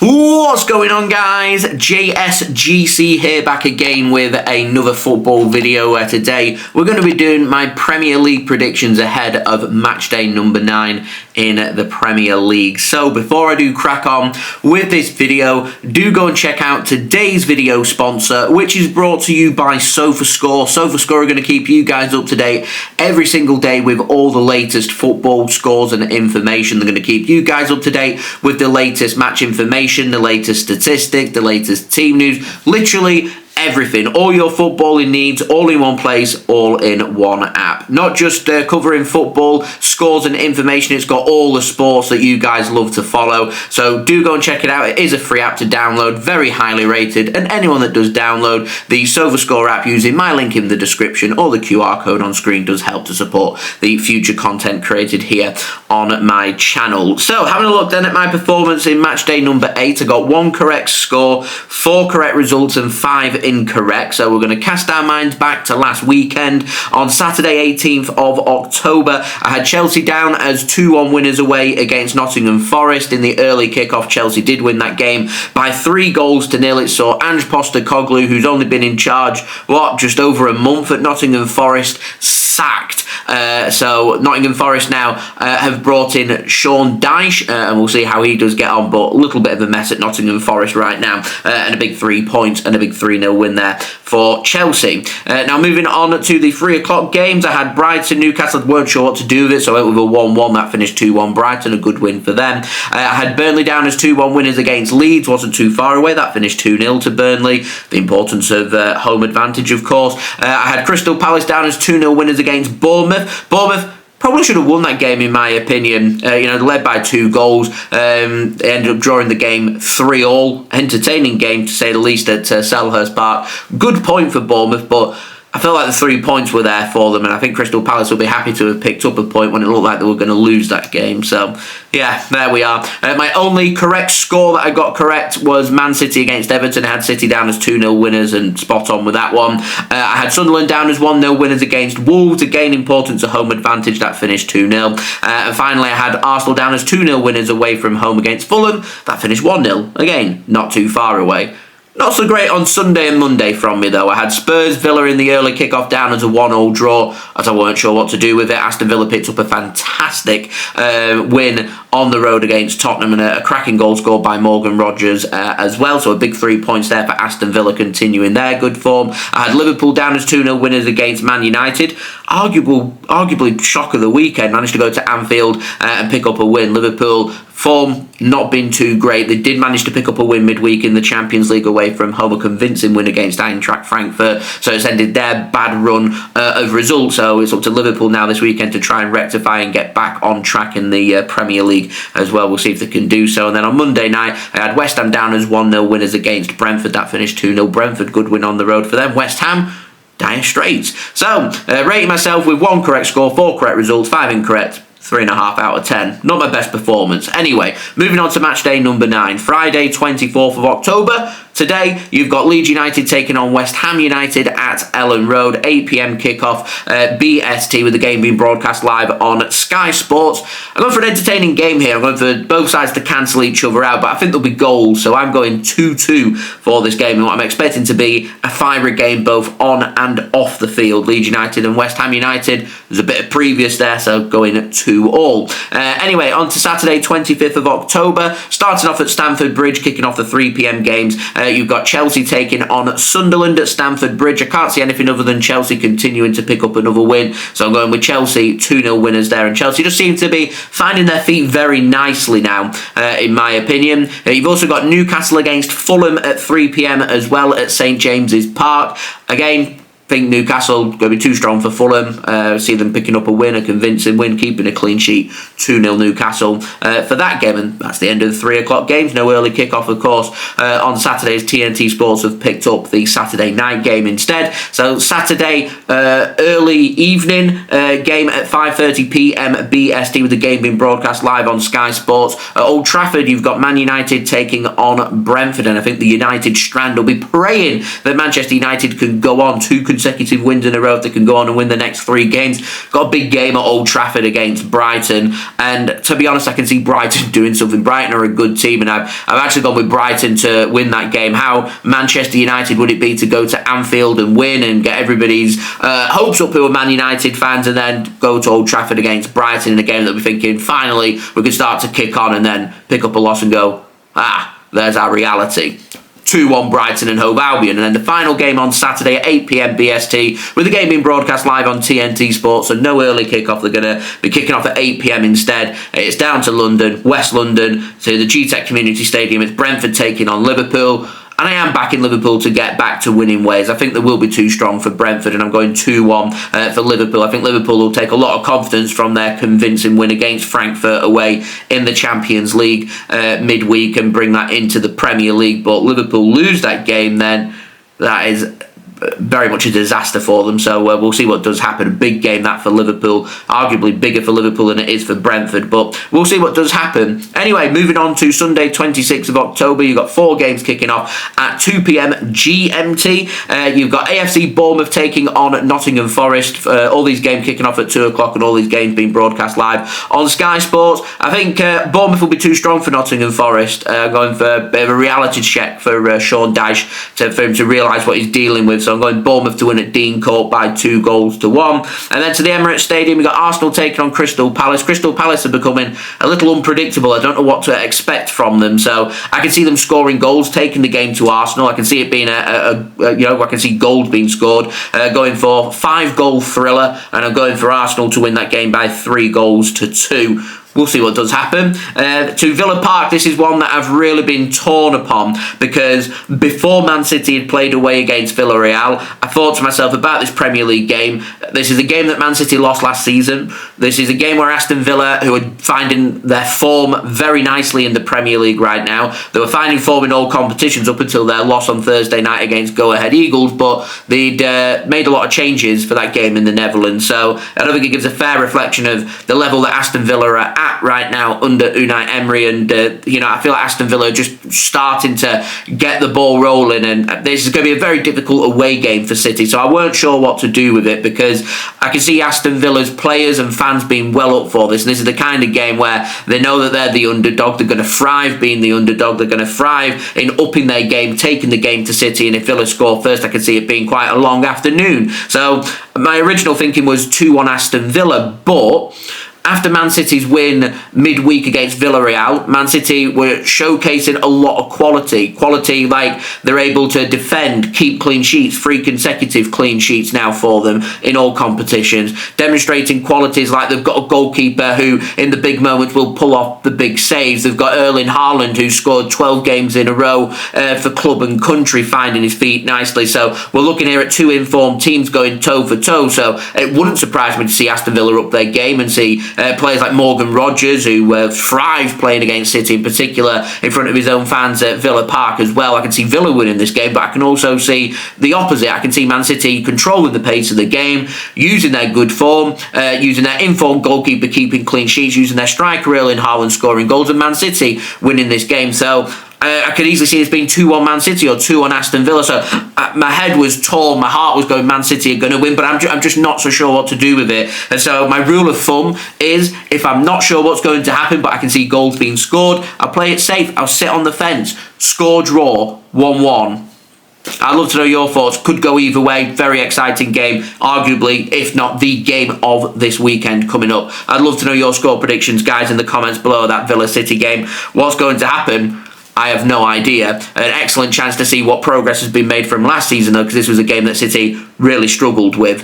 What's going on, guys? JSGC here, back again with another football video where today we're going to be doing my Premier League predictions ahead of matchday number 9 in the Premier League. So before I do crack on with this video, do go and check out today's video sponsor, which is brought to you by SofaScore. SofaScore are going to keep you guys up to date every single day with all the latest football scores and information. They're going to keep you guys up to date with the latest match information, the latest statistics, the latest team news, literally everything, all your footballing needs, all in one place, all in one app. Not just covering football, scores and information, it's got all the sports that you guys love to follow. So do go and check it out. It is a free app to download, very highly rated, and anyone that does download the SofaScore app using my link in the description or the QR code on screen does help to support the future content created here on my channel. So having a look then at my performance in matchday number 8, I got 1 correct score, 4 correct results and 5 incorrect. So we're going to cast our minds back to last weekend. On Saturday 18th of October, I had Chelsea down as 2-1 winners away against Nottingham Forest. In the early kickoff, Chelsea did win that game by 3-0. It saw Ange Postecoglou, who's only been in charge, just over a month at Nottingham Forest, sacked. So Nottingham Forest now have brought in Sean Dyche, and we'll see how he does get on, but a little bit of a mess at Nottingham Forest right now, and a big 3 points and a big 3-0 win there for Chelsea. Now moving on to the 3 o'clock games, I had Brighton, Newcastle, weren't sure what to do with it, so I went with a 1-1, that finished 2-1 Brighton, a good win for them. I had Burnley down as 2-1 winners against Leeds, wasn't too far away, that finished 2-0 to Burnley, the importance of home advantage of course. I had Crystal Palace down as 2-0 winners against Bournemouth. Bournemouth probably should have won that game in my opinion. They led by 2 goals. They ended up drawing the game 3-3. Entertaining game to say the least at Selhurst Park. Good point for Bournemouth, but I felt like the 3 points were there for them, and I think Crystal Palace will be happy to have picked up a point when it looked like they were going to lose that game. So, yeah, there we are. My only correct score that I got correct was Man City against Everton. I had City down as 2-0 winners and spot on with that one. I had Sunderland down as 1-0 winners against Wolves. Again, importance of home advantage. That finished 2-0. And finally, I had Arsenal down as 2-0 winners away from home against Fulham. That finished 1-0. Again, not too far away. Not so great on Sunday and Monday from me though. I had Spurs Villa in the early kickoff down as a 1-1 draw, as I weren't sure what to do with it. Aston Villa picked up a fantastic win on the road against Tottenham, and a cracking goal scored by Morgan Rogers as well. So a big 3 points there for Aston Villa, continuing their good form. I had Liverpool down as 2-0 winners against Man United. Arguably shock of the weekend. Managed to go to Anfield and pick up a win. Liverpool form not been too great. They did manage to pick up a win midweek in the Champions League away from home, a convincing win against Eintracht Frankfurt. So it's ended their bad run of results. So it's up to Liverpool now this weekend to try and rectify and get back on track in the Premier League as well. We'll see if they can do so. And then on Monday night, I had West Ham down as 1-0 winners against Brentford. That finished 2-0 Brentford. Good win on the road for them. West Ham, dire straits. So, rating myself with 1 correct score, 4 correct results, 5 incorrect. 3.5 out of 10. Not my best performance. Anyway, moving on to match day number 9. Friday, 24th of October. Today, you've got Leeds United taking on West Ham United at Elland Road. 8 p.m. kickoff, BST, with the game being broadcast live on Sky Sports. I'm going for an entertaining game here. I'm going for both sides to cancel each other out, but I think there'll be goals, so I'm going 2-2 for this game, and what I'm expecting to be a fiery game both on and off the field. Leeds United and West Ham United, there's a bit of previous there, so going 2-2. Anyway, on to Saturday, 25th of October. Starting off at Stamford Bridge, kicking off the 3 p.m. games. You've got Chelsea taking on Sunderland at Stamford Bridge. I can't see anything other than Chelsea continuing to pick up another win, so I'm going with Chelsea, 2-0 winners there. And Chelsea just seem to be finding their feet very nicely now, in my opinion. You've also got Newcastle against Fulham at 3 p.m. as well at St James's Park. Again, I think Newcastle going to be too strong for Fulham. See them picking up a win, a convincing win, keeping a clean sheet. 2-0 Newcastle for that game, and that's the end of the 3 o'clock games. No early kickoff, of course. On Saturdays, TNT Sports have picked up the Saturday night game instead. So Saturday early evening game at 5:30 p.m. BST, with the game being broadcast live on Sky Sports. At Old Trafford, you've got Man United taking on Brentford, and I think the United strand will be praying that Manchester United can go on 2 consecutive wins in a row if they can go on and win the next 3 games. Got a big game at Old Trafford against Brighton, and to be honest, I can see Brighton doing something. Brighton are a good team, and I've actually gone with Brighton to win that game. How Manchester United would it be to go to Anfield and win and get everybody's hopes up who are Man United fans, and then go to Old Trafford against Brighton in a game that we're thinking finally we can start to kick on, and then pick up a loss and go, there's our reality. 2-1 Brighton and Hove Albion. And then the final game on Saturday at 8 p.m. BST, with the game being broadcast live on TNT Sports, so no early kick-off. They're going to be kicking off at 8 p.m. instead. It's down to London, West London, to the GTEC Community Stadium. It's Brentford taking on Liverpool. And I am backing Liverpool to get back to winning ways. I think they will be too strong for Brentford, and I'm going 2-1 for Liverpool. I think Liverpool will take a lot of confidence from their convincing win against Frankfurt away in the Champions League midweek and bring that into the Premier League. But Liverpool lose that game, then that is very much a disaster for them. So we'll see what does happen. A big game that for Liverpool, arguably bigger for Liverpool than it is for Brentford, but we'll see what does happen. Anyway, moving on to Sunday 26th of October, you've got 4 games kicking off at 2 p.m. GMT. You've got AFC Bournemouth taking on Nottingham Forest. All these games kicking off at 2 o'clock, and all these games being broadcast live on Sky Sports. I think Bournemouth will be too strong for Nottingham Forest. Going for a bit of a reality check for Sean Dyche for him to realise what he's dealing with. So I'm going Bournemouth to win at Dean Court by 2-1. And then to the Emirates Stadium, we've got Arsenal taking on Crystal Palace. Crystal Palace are becoming a little unpredictable. I don't know what to expect from them. So I can see them scoring goals, taking the game to Arsenal. I can see it being I can see goals being scored. Going for 5-goal thriller, and I'm going for Arsenal to win that game by 3-2. We'll see what does happen. To Villa Park, this is one that I've really been torn upon, because before Man City had played away against Villarreal, I thought to myself about this Premier League game. This is a game that Man City lost last season. This is a game where Aston Villa, who are finding their form very nicely in the Premier League right now, they were finding form in all competitions up until their loss on Thursday night against Go Ahead Eagles, but they'd made a lot of changes for that game in the Netherlands. So I don't think it gives a fair reflection of the level that Aston Villa are at right now under Unai Emery, and I feel like Aston Villa are just starting to get the ball rolling, and this is going to be a very difficult away game for City, so I weren't sure what to do with it, because I can see Aston Villa's players and fans being well up for this, and this is the kind of game where they know that they're the underdog. They're going to thrive being the underdog. They're going to thrive in upping their game, taking the game to City, and if Villa score first, I can see it being quite a long afternoon. So my original thinking was 2-1 Aston Villa, but after Man City's win midweek against Villarreal, Man City were showcasing a lot of quality like they're able to defend, keep clean sheets, 3 consecutive clean sheets now for them in all competitions, demonstrating qualities like they've got a goalkeeper who in the big moments will pull off the big saves. They've got Erling Haaland, who scored 12 games in a row for club and country, finding his feet nicely. So we're looking here at 2 informed teams going toe for toe, so it wouldn't surprise me to see Aston Villa up their game and see players like Morgan Rogers, who thrives playing against City, in particular in front of his own fans at Villa Park as well. I can see Villa winning this game, but I can also see the opposite. I can see Man City controlling the pace of the game, using their good form, using their informed goalkeeper keeping clean sheets, using their striker Erling Haaland scoring goals, and Man City winning this game. So I could easily see this being 2-1 Man City or 2-1 Aston Villa. So my head was torn, my heart was going Man City are going to win, but I'm just not so sure what to do with it. And so my rule of thumb is, if I'm not sure what's going to happen, but I can see goals being scored, I'll play it safe. I'll sit on the fence. Score draw 1-1. I'd love to know your thoughts. Could go either way. Very exciting game. Arguably, if not the game of this weekend coming up. I'd love to know your score predictions, guys, in the comments below that Villa City game. What's going to happen? I have no idea. An excellent chance to see what progress has been made from last season, though, because this was a game that City really struggled with.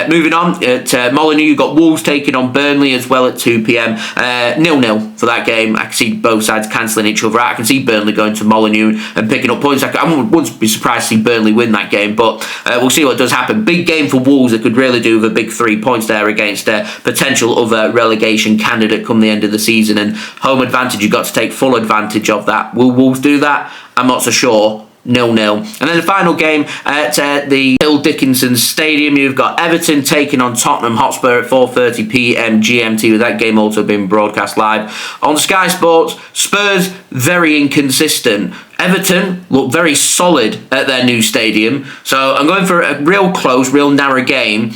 Moving on to Molineux, you've got Wolves taking on Burnley as well at 2 p.m. 0-0 for that game. I can see both sides cancelling each other out. I can see Burnley going to Molineux and picking up points. I wouldn't be surprised to see Burnley win that game, but we'll see what does happen. Big game for Wolves that could really do with a big 3 points there against a potential other relegation candidate come the end of the season, and home advantage, you've got to take full advantage of that. Will Wolves do that? I'm not so sure, 0-0. And then the final game at the Bill Dickinson Stadium, you've got Everton taking on Tottenham Hotspur at 4:30 p.m. GMT, with that game also being broadcast live on Sky Sports. Spurs, very inconsistent. Everton look very solid at their new stadium. So I'm going for a real close, real narrow game.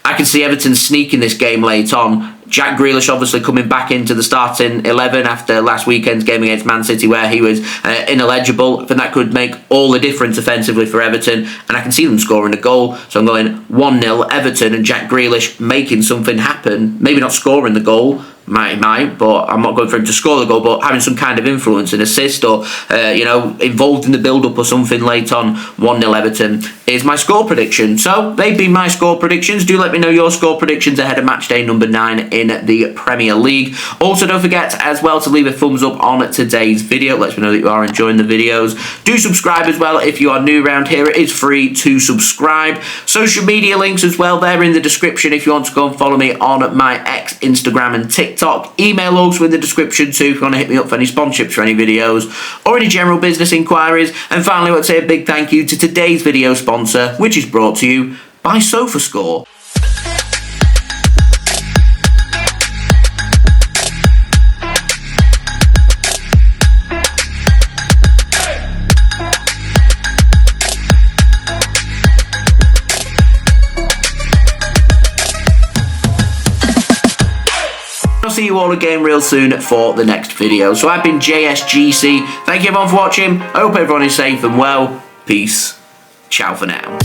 I can see Everton sneaking this game late on. Jack Grealish obviously coming back into the starting 11 after last weekend's game against Man City, where he was ineligible. I think that could make all the difference offensively for Everton, and I can see them scoring a goal. So I'm going 1-0 Everton, and Jack Grealish making something happen. Maybe not scoring the goal, might, but I'm not going for him to score the goal, but having some kind of influence, an assist, or involved in the build-up or something late on. 1-0 Everton is my score prediction. So they've been my score predictions. Do let me know your score predictions ahead of match day number 9 in the Premier League. Also, don't forget as well to leave a thumbs up on today's video. Let me know that you are enjoying the videos. Do subscribe as well if you are new around here. It is free to subscribe. Social media links as well, they're in the description if you want to go and follow me on my X, Instagram and TikTok. Email also in the description too if you want to hit me up for any sponsorships for any videos or any general business inquiries. And finally, I want to say a big thank you to today's video sponsor, which is brought to you by SofaScore. I'll see you all again real soon for the next video. So I've been JSGC. Thank you everyone for watching. I hope everyone is safe and well. Peace. Ciao for now.